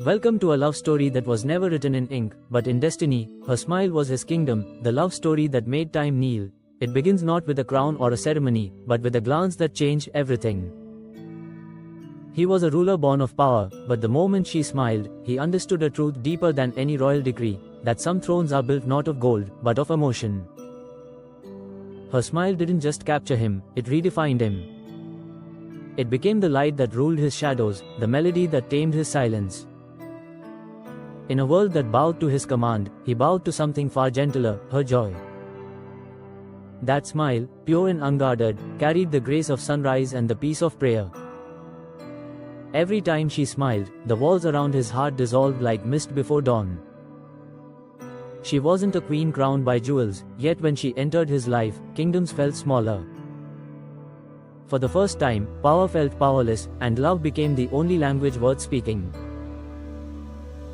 Welcome to a love story that was never written in ink, but in destiny. Her smile was his kingdom, the love story that made time kneel. It begins not with a crown or a ceremony, but with a glance that changed everything. He was a ruler born of power, but the moment she smiled, he understood a truth deeper than any royal decree, that some thrones are built not of gold, but of emotion. Her smile didn't just capture him, it redefined him. It became the light that ruled his shadows, the melody that tamed his silence. In a world that bowed to his command, he bowed to something far gentler, her joy. That smile, pure and unguarded, carried the grace of sunrise and the peace of prayer. Every time she smiled, the walls around his heart dissolved like mist before dawn. She wasn't a queen crowned by jewels, yet when she entered his life, kingdoms felt smaller. For the first time, power felt powerless, and love became the only language worth speaking.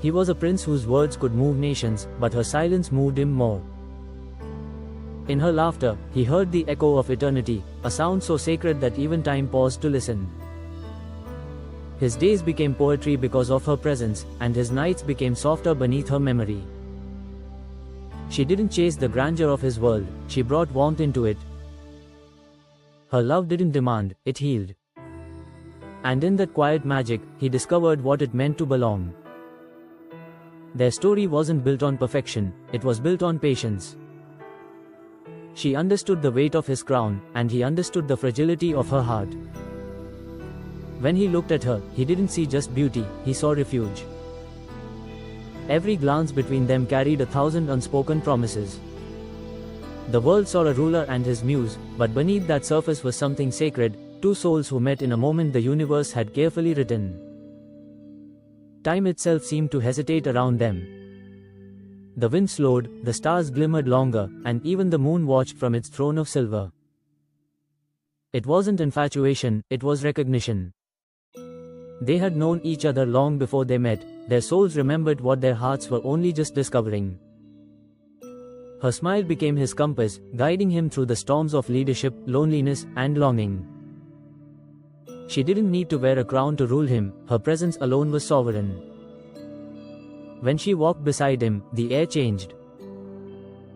He was a prince whose words could move nations, but her silence moved him more. In her laughter, he heard the echo of eternity, a sound so sacred that even time paused to listen. His days became poetry because of her presence, and his nights became softer beneath her memory. She didn't chase the grandeur of his world, she brought warmth into it. Her love didn't demand, it healed. And in that quiet magic, he discovered what it meant to belong. Their story wasn't built on perfection, it was built on patience. She understood the weight of his crown, and he understood the fragility of her heart. When he looked at her, he didn't see just beauty, he saw refuge. Every glance between them carried 1,000 unspoken promises. The world saw a ruler and his muse, but beneath that surface was something sacred, two souls who met in a moment the universe had carefully written. Time itself seemed to hesitate around them. The wind slowed, the stars glimmered longer, and even the moon watched from its throne of silver. It wasn't infatuation, it was recognition. They had known each other long before they met, their souls remembered what their hearts were only just discovering. Her smile became his compass, guiding him through the storms of leadership, loneliness, and longing. She didn't need to wear a crown to rule him, her presence alone was sovereign. When she walked beside him, the air changed.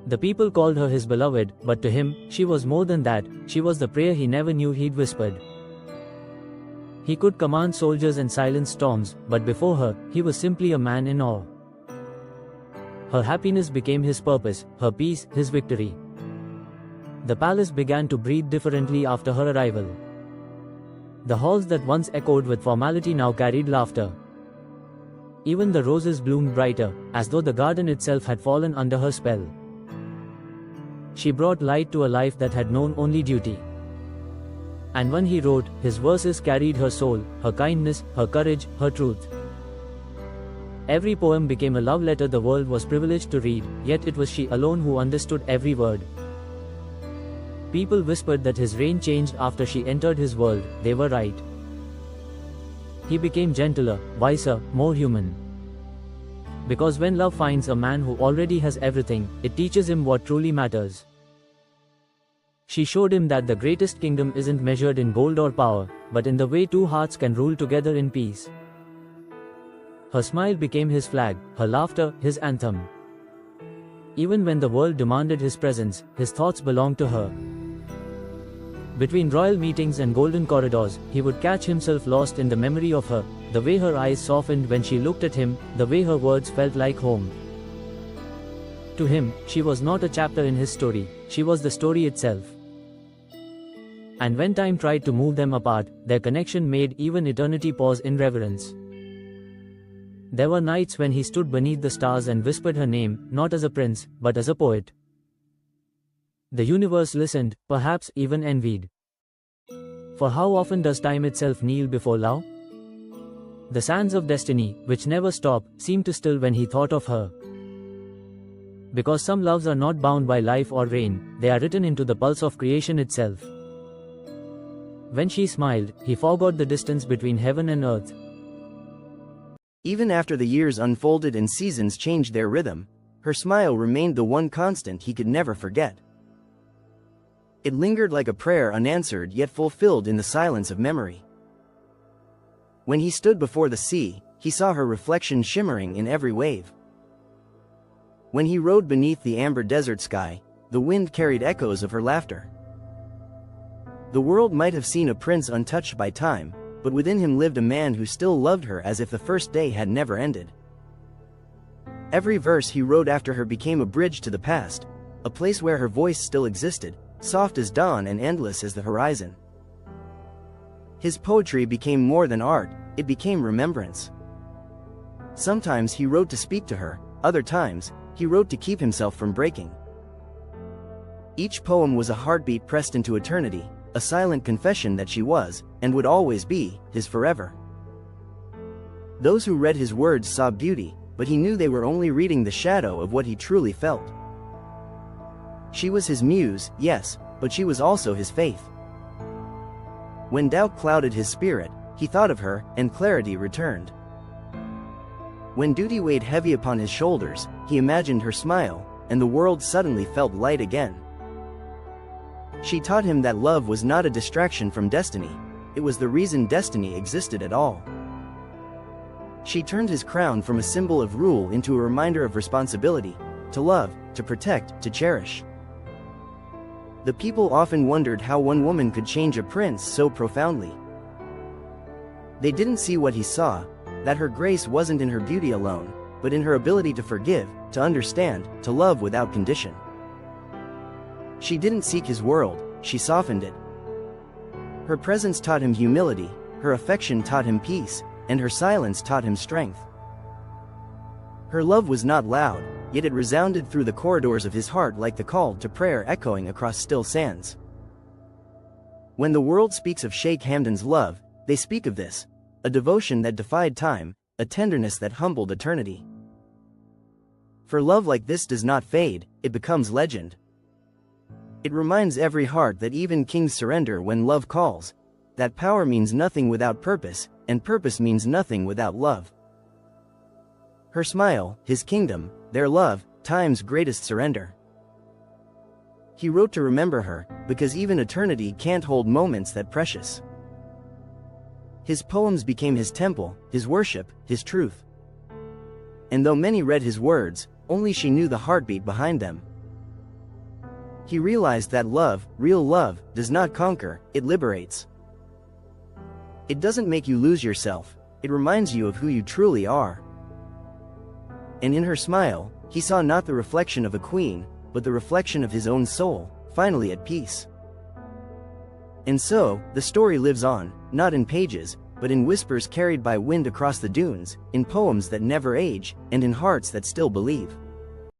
The people called her his beloved, but to him, she was more than that, she was the prayer he never knew he'd whispered. He could command soldiers and silence storms, but before her, he was simply a man in awe. Her happiness became his purpose, her peace, his victory. The palace began to breathe differently after her arrival. The halls that once echoed with formality now carried laughter. Even the roses bloomed brighter, as though the garden itself had fallen under her spell. She brought light to a life that had known only duty. And when he wrote, his verses carried her soul, her kindness, her courage, her truth. Every poem became a love letter the world was privileged to read, yet it was she alone who understood every word. People whispered that his reign changed after she entered his world, they were right. He became gentler, wiser, more human. Because when love finds a man who already has everything, it teaches him what truly matters. She showed him that the greatest kingdom isn't measured in gold or power, but in the way two hearts can rule together in peace. Her smile became his flag, her laughter, his anthem. Even when the world demanded his presence, his thoughts belonged to her. Between royal meetings and golden corridors, he would catch himself lost in the memory of her, the way her eyes softened when she looked at him, the way her words felt like home. To him, she was not a chapter in his story, she was the story itself. And when time tried to move them apart, their connection made even eternity pause in reverence. There were nights when he stood beneath the stars and whispered her name, not as a prince, but as a poet. The universe listened, perhaps even envied. For how often does time itself kneel before love? The sands of destiny, which never stop, seemed to still when he thought of her. Because some loves are not bound by life or rain, they are written into the pulse of creation itself. When she smiled, he forgot the distance between heaven and earth. Even after the years unfolded and seasons changed their rhythm, her smile remained the one constant he could never forget. It lingered like a prayer unanswered yet fulfilled in the silence of memory. When he stood before the sea, he saw her reflection shimmering in every wave. When he rode beneath the amber desert sky, the wind carried echoes of her laughter. The world might have seen a prince untouched by time, but within him lived a man who still loved her as if the first day had never ended. Every verse he wrote after her became a bridge to the past, a place where her voice still existed, soft as dawn and endless as the horizon. His poetry became more than art, it became remembrance. Sometimes he wrote to speak to her, other times, he wrote to keep himself from breaking. Each poem was a heartbeat pressed into eternity, a silent confession that she was, and would always be, his forever. Those who read his words saw beauty, but he knew they were only reading the shadow of what he truly felt. She was his muse, yes, but she was also his faith. When doubt clouded his spirit, he thought of her, and clarity returned. When duty weighed heavy upon his shoulders, he imagined her smile, and the world suddenly felt light again. She taught him that love was not a distraction from destiny, it was the reason destiny existed at all. She turned his crown from a symbol of rule into a reminder of responsibility, to love, to protect, to cherish. The people often wondered how one woman could change a prince so profoundly. They didn't see what he saw, that her grace wasn't in her beauty alone, but in her ability to forgive, to understand, to love without condition. She didn't seek his world, she softened it. Her presence taught him humility, her affection taught him peace, and her silence taught him strength. Her love was not loud, yet it resounded through the corridors of his heart like the call to prayer echoing across still sands. When the world speaks of Sheikh Hamdan's love, they speak of this, a devotion that defied time, a tenderness that humbled eternity. For love like this does not fade, it becomes legend. It reminds every heart that even kings surrender when love calls, that power means nothing without purpose, and purpose means nothing without love. Her smile, his kingdom, their love, time's greatest surrender. He wrote to remember her, because even eternity can't hold moments that precious. His poems became his temple, his worship, his truth. And though many read his words, only she knew the heartbeat behind them. He realized that love, real love, does not conquer, it liberates. It doesn't make you lose yourself, it reminds you of who you truly are. And in her smile, he saw not the reflection of a queen, but the reflection of his own soul, finally at peace. And so, the story lives on, not in pages, but in whispers carried by wind across the dunes, in poems that never age, and in hearts that still believe.